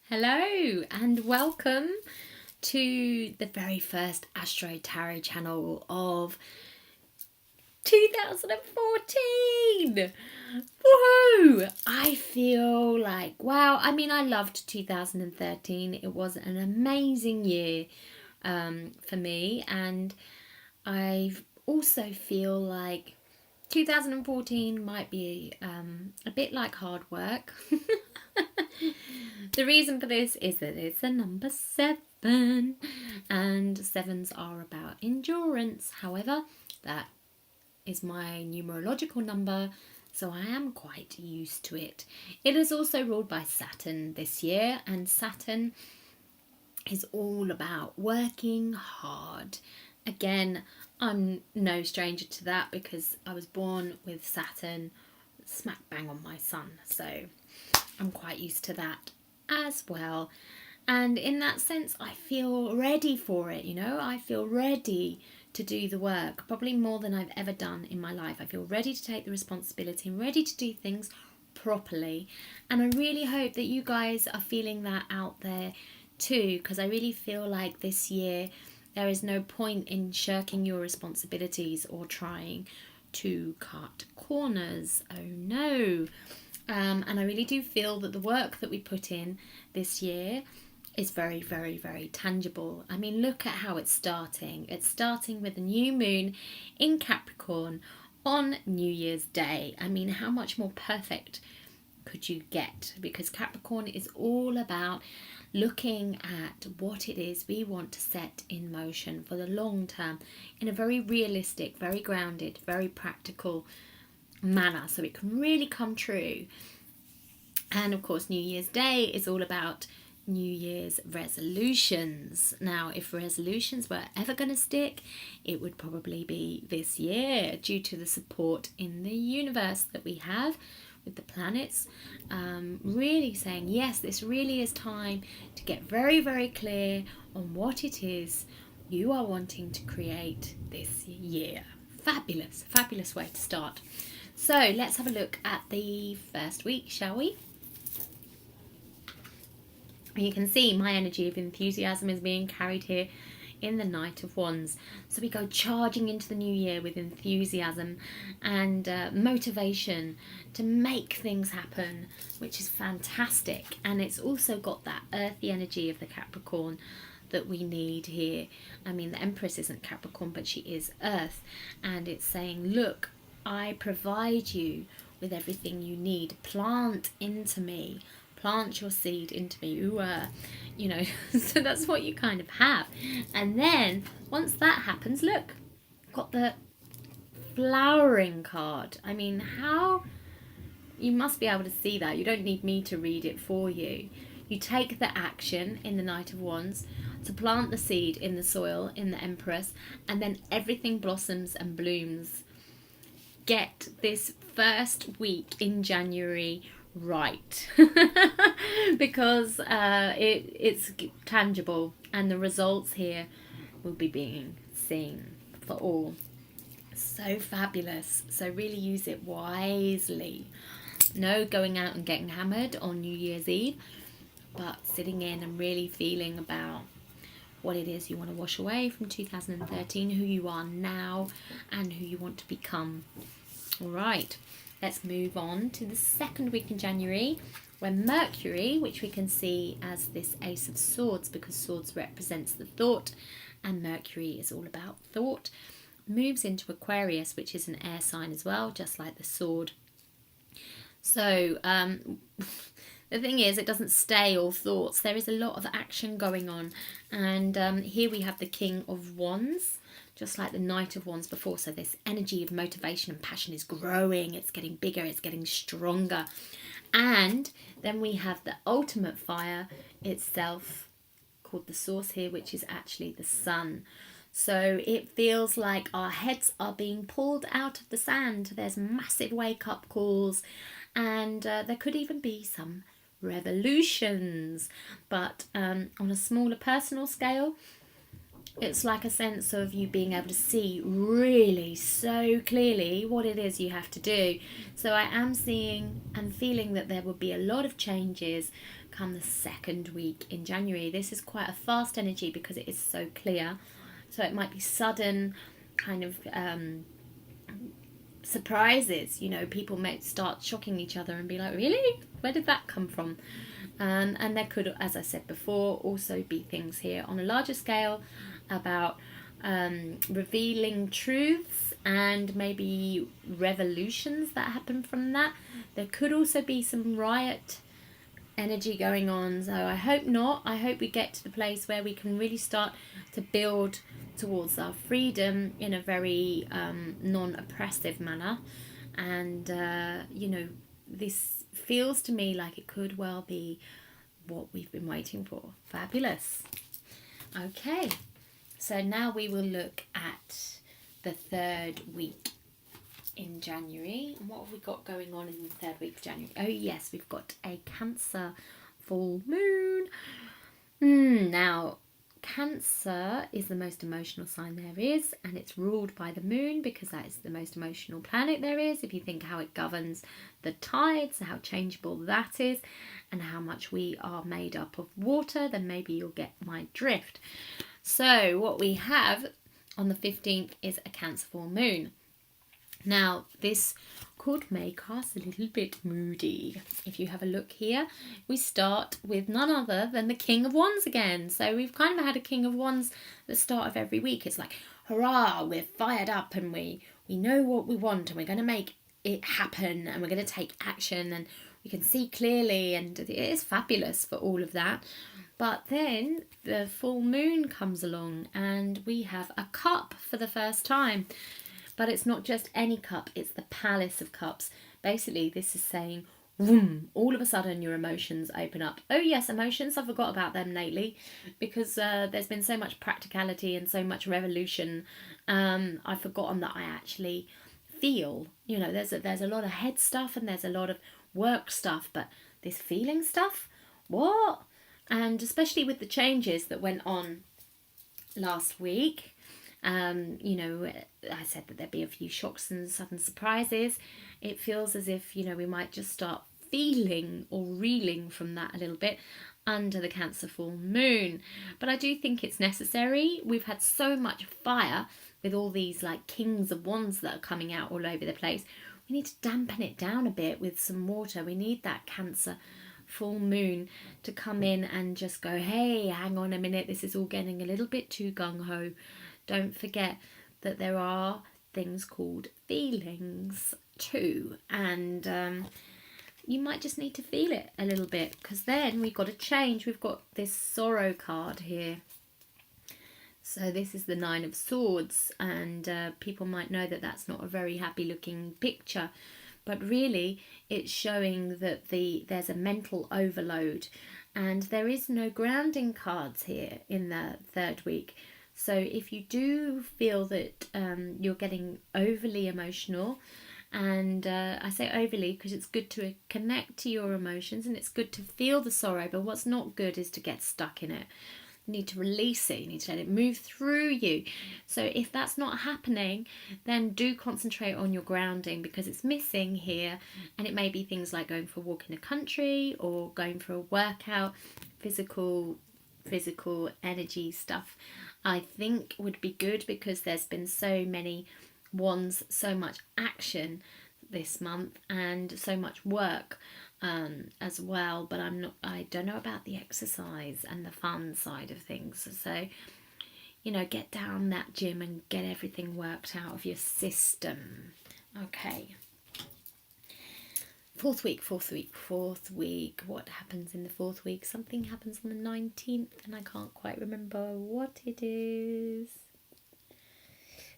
Hello and welcome to the very first Astro Tarot channel of 2014. Woohoo! I feel like, wow, I mean, I loved 2013. It was an amazing year for me, and I also feel like 2014 might be a bit like hard work. The reason for this is that it's a number 7, and 7s are about endurance. However, that is my numerological number, so I am quite used to it. It is also ruled by Saturn this year, and Saturn is all about working hard. Again, I'm no stranger to that because I was born with Saturn smack bang on my sun, so I'm quite used to that as well. And in that sense, I feel ready for it, I feel ready to do the work, probably more than I've ever done in my life. I feel ready to take the responsibility and ready to do things properly. And I really hope that you guys are feeling that out there too, because I really feel like this year there is no point in shirking your responsibilities or trying to cut corners. Oh no. And I really do feel that the work that we put in this year is very, very, very tangible. I mean, look at how it's starting. It's starting with a new moon in Capricorn on New Year's Day. I mean, how much more perfect could you get? Because Capricorn is all about looking at what it is we want to set in motion for the long term in a very realistic, very grounded, very practical manner, so it can really come true. And of course, New Year's Day is all about New Year's resolutions. Now, if resolutions were ever going to stick, it would probably be this year, due to the support in the universe that we have with the planets really saying, yes, this really is time to get very, very clear on what it is you are wanting to create this year. Fabulous, fabulous way to start. So let's have a look at the first week, shall we? You can see my energy of enthusiasm is being carried here in the Knight of Wands. So we go charging into the new year with enthusiasm and motivation to make things happen, which is fantastic. And it's also got that earthy energy of the Capricorn that we need here. I mean, the Empress isn't Capricorn, but she is Earth. And it's saying, look, I provide you with everything you need. Plant into me. Plant your seed into me. So that's what you kind of have. And then once that happens, look, got the flowering card. I mean, how you must be able to see that. You don't need me to read it for you. You take the action in the Knight of Wands to plant the seed in the soil in the Empress, and then everything blossoms and blooms. Get this first week in January right because it's tangible, and the results here will be being seen for all. So fabulous. So really use it wisely. No going out and getting hammered on New Year's Eve, but sitting in and really feeling about what it is you want to wash away from 2013, who you are now and who you want to become. All right, let's move on to the second week in January, where Mercury, which we can see as this Ace of Swords because swords represents the thought and Mercury is all about thought, moves into Aquarius, which is an air sign as well, just like the sword. So the thing is, it doesn't stay all thoughts. There is a lot of action going on. And here we have the King of Wands, just like the Knight of Wands before. So this energy of motivation and passion is growing. It's getting bigger. It's getting stronger. And then we have the ultimate fire itself, called the source here, which is actually the sun. So it feels like our heads are being pulled out of the sand. There's massive wake-up calls. And there could even be some revolutions. But on a smaller personal scale, it's like a sense of you being able to see really so clearly what it is you have to do. So I am seeing and feeling that there will be a lot of changes come the second week in January. This is quite a fast energy because it is so clear. So it might be sudden kind of surprises. You know, people may start shocking each other and be like, really? Where did that come from? And there could, as I said before, also be things here on a larger scale about revealing truths and maybe revolutions that happen from that. There could also be some riot energy going on, so I hope not. I hope we get to the place where we can really start to build towards our freedom in a very non-oppressive manner. And you know, this feels to me like it could well be what we've been waiting for. Fabulous. Okay, so now we will look at the third week in January. And what have we got going on in the third week of January? Oh yes, we've got a Cancer full moon. Now, Cancer is the most emotional sign there is, and it's ruled by the moon because that is the most emotional planet there is. If you think how it governs the tides, how changeable that is, and how much we are made up of water, then maybe you'll get my drift. So what we have on the 15th is a Cancer full moon. Now, this could make us a little bit moody. If you have a look here, we start with none other than the King of Wands again. So we've kind of had a King of Wands at the start of every week. It's like, hurrah, we're fired up and we know what we want and we're going to make it happen and we're going to take action and we can see clearly, and it is fabulous for all of that. But then the full moon comes along and we have a cup for the first time. But it's not just any cup, it's the Palace of Cups. Basically, this is saying, vroom, all of a sudden your emotions open up. Oh yes, emotions, I forgot about them lately because there's been so much practicality and so much revolution. I've forgotten that I actually feel. You know, there's a lot of head stuff and there's a lot of work stuff, but this feeling stuff, what? And especially with the changes that went on last week, you know, I said that there'd be a few shocks and sudden surprises. It feels as if, you know, we might just start feeling or reeling from that a little bit under the Cancer full moon. But I do think it's necessary. We've had so much fire with all these like Kings of Wands that are coming out all over the place. We need to dampen it down a bit with some water. We need that Cancer full moon to come in and just go, hey, hang on a minute, this is all getting a little bit too gung-ho. Don't forget that there are things called feelings too, and you might just need to feel it a little bit, because then we've got to change. We've got this sorrow card here. So this is the Nine of Swords, and people might know that that's not a very happy looking picture, but really it's showing that there's a mental overload, and there is no grounding cards here in the third week. So if you do feel that you're getting overly emotional, and I say overly because it's good to connect to your emotions and it's good to feel the sorrow, but what's not good is to get stuck in it. You need to release it, you need to let it move through you. So if that's not happening, then do concentrate on your grounding, because it's missing here, and it may be things like going for a walk in the country or going for a workout, physical energy stuff. I think would be good, because there's been so many wands, so much action this month and so much work as well, but I don't know about the exercise and the fun side of things. So, you know, get down that gym and get everything worked out of your system. Okay. Fourth week. What happens in the fourth week? Something happens on the 19th and I can't quite remember what it is.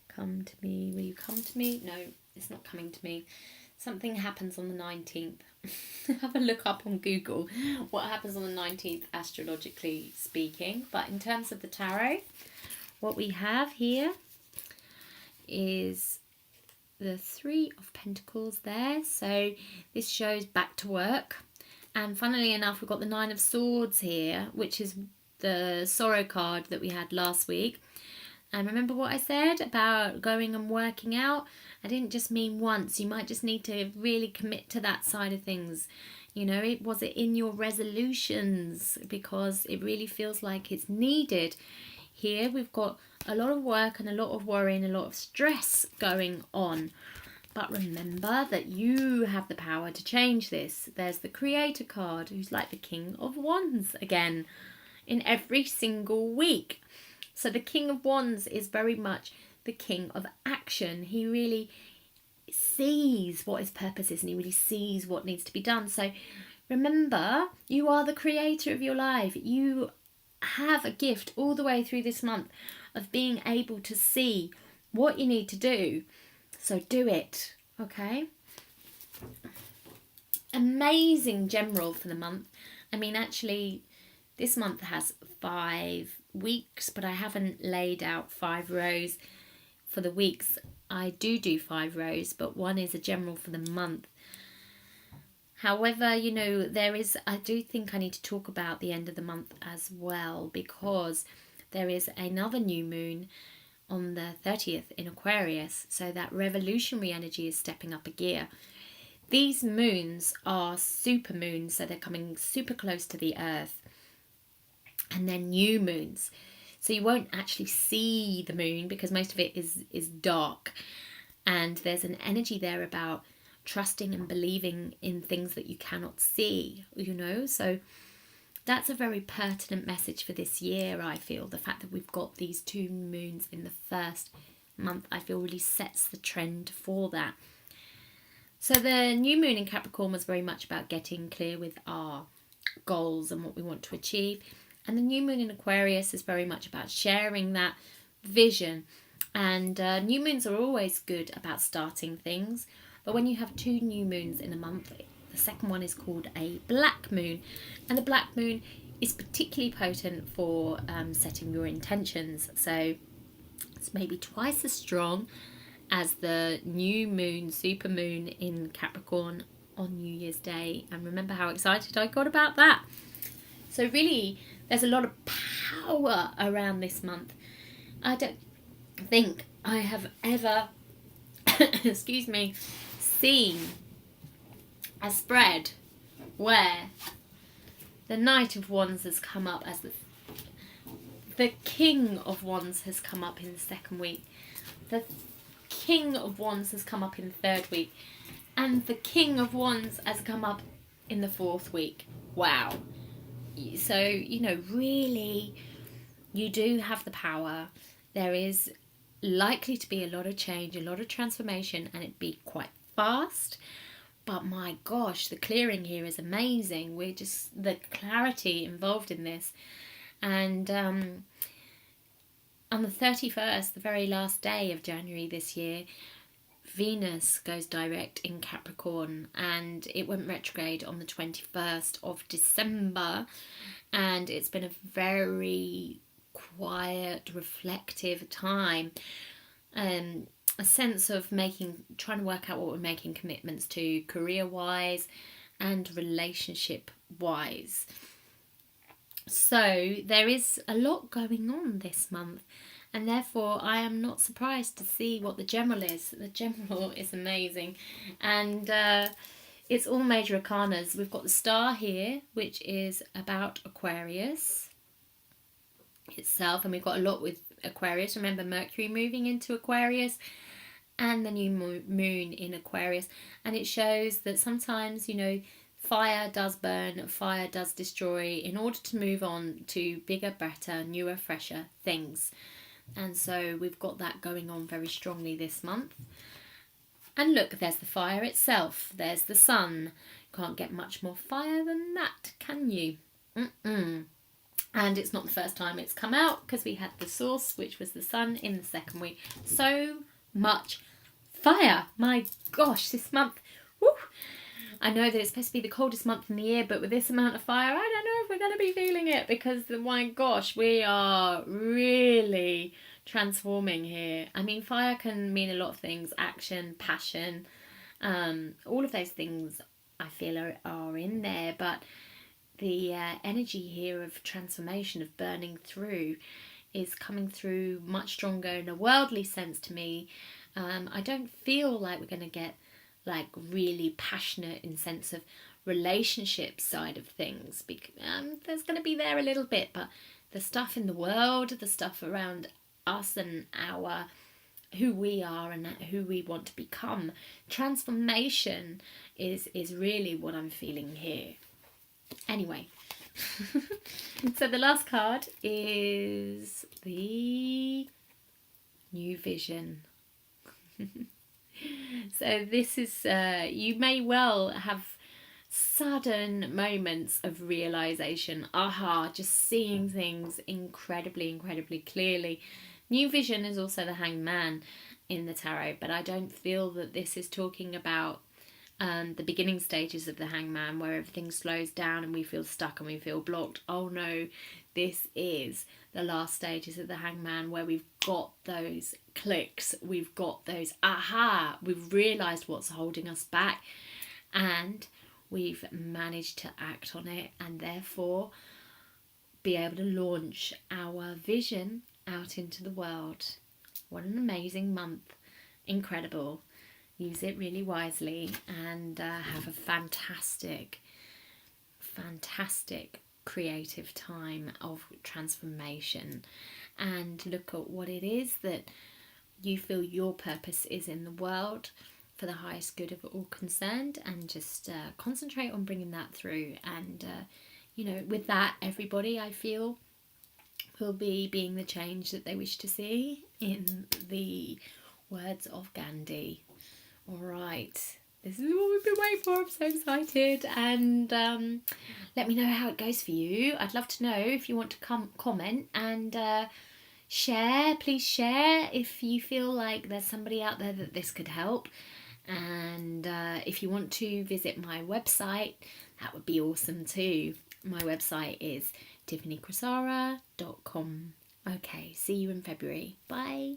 Come to me. Will you come to me? No, it's not coming to me. Something happens on the 19th. Have a look up on Google what happens on the 19th, astrologically speaking. But in terms of the tarot, what we have here is the Three of Pentacles there. So this shows back to work. And funnily enough, we've got the Nine of Swords here, which is the sorrow card that we had last week. And remember what I said about going and working out? I didn't just mean once. You might just need to really commit to that side of things. You know, was it in your resolutions? Because it really feels like it's needed. Here we've got a lot of work and a lot of worry and a lot of stress going on. But remember that you have the power to change this. There's the Creator card, who's like the King of Wands again in every single week. So the King of Wands is very much the king of action. He really sees what his purpose is and he really sees what needs to be done. So remember, you are the creator of your life. You have a gift all the way through this month of being able to see what you need to do. So do it, okay? Amazing general for the month. I mean, actually, this month has 5 weeks, but I haven't laid out 5 rows for the weeks. I do 5 rows, but one is a general for the month. However, you know, I do think I need to talk about the end of the month as well, because there is another new moon on the 30th in Aquarius, so that revolutionary energy is stepping up a gear. These moons are super moons, so they're coming super close to the earth, and they're new moons, so you won't actually see the moon because most of it is dark, and there's an energy there about trusting and believing in things that you cannot see, you know. So that's a very pertinent message for this year, I feel. The fact that we've got these 2 moons in the first month, I feel, really sets the trend for that. So the new moon in Capricorn was very much about getting clear with our goals and what we want to achieve. And the new moon in Aquarius is very much about sharing that vision. And new moons are always good about starting things. But when you have 2 new moons in a month, the second one is called a black moon. And the black moon is particularly potent for setting your intentions. So it's maybe twice as strong as the new moon, super moon in Capricorn on New Year's Day. And remember how excited I got about that. So really, there's a lot of power around this month. I don't think I have ever, excuse me, seen a spread where the Knight of Wands has come up as the King of Wands has come up in the second week. The King of Wands has come up in the 3rd week. And the King of Wands has come up in the 4th week. Wow. So, you know, really, you do have the power. There is likely to be a lot of change, a lot of transformation, and it'd be quite fast. But my gosh, the clearing here is amazing. The clarity involved in this. And on the 31st, the very last day of January this year, Venus goes direct in Capricorn, and it went retrograde on the 21st of December, and it's been a very quiet, reflective time. A sense of trying to work out what we're making commitments to, career-wise and relationship-wise. So there is a lot going on this month, and therefore I am not surprised to see what the general is. The general is amazing, and it's all major arcanas. We've got the star here, which is about Aquarius itself, and we've got a lot with Aquarius. Remember, Mercury moving into Aquarius and the new moon in Aquarius, and it shows that sometimes, you know, fire does burn, fire does destroy in order to move on to bigger, better, newer, fresher things. And so we've got that going on very strongly this month. And look, there's the fire itself. There's the sun. Can't get much more fire than that, can you? And it's not the first time it's come out, because we had the source, which was the sun, in the second week. So much fire. My gosh, this month. Woo! I know that it's supposed to be the coldest month in the year, but with this amount of fire, I don't know if we're going to be feeling it, because, my gosh, we are really transforming here. I mean, fire can mean a lot of things: action, passion, all of those things I feel are in there, but the energy here of transformation, of burning through, is coming through much stronger in a worldly sense to me. I don't feel like we're going to get like really passionate in sense of relationship side of things. There's going to be there a little bit, but the stuff in the world, the stuff around us and our who we are and who we want to become, transformation is really what I'm feeling here. Anyway, so the last card is the New Vision. So this is, you may well have sudden moments of realization, just seeing things incredibly clearly. New Vision is also the Hanged Man in the tarot, but I don't feel that this is talking about the beginning stages of the Hanged Man, where everything slows down and we feel stuck and we feel blocked. Oh no, this is the last stages of the Hanged Man, where we've got those clicks, we've got those we've realised what's holding us back, and we've managed to act on it, and therefore be able to launch our vision out into the world. What an amazing month. Incredible. Use it really wisely, and have a fantastic creative time of transformation, and look at what it is that you feel your purpose is in the world for the highest good of all concerned, and just concentrate on bringing that through. And with that, everybody, I feel, will be being the change that they wish to see, in the words of Gandhi. All right, this is what we've been waiting for. I'm so excited, and let me know how it goes for you. I'd love to know if you want to comment and share. Please share if you feel like there's somebody out there that this could help. And if you want to visit my website, that would be awesome too. My website is tiffanycrosara.com. Okay, see you in February. Bye.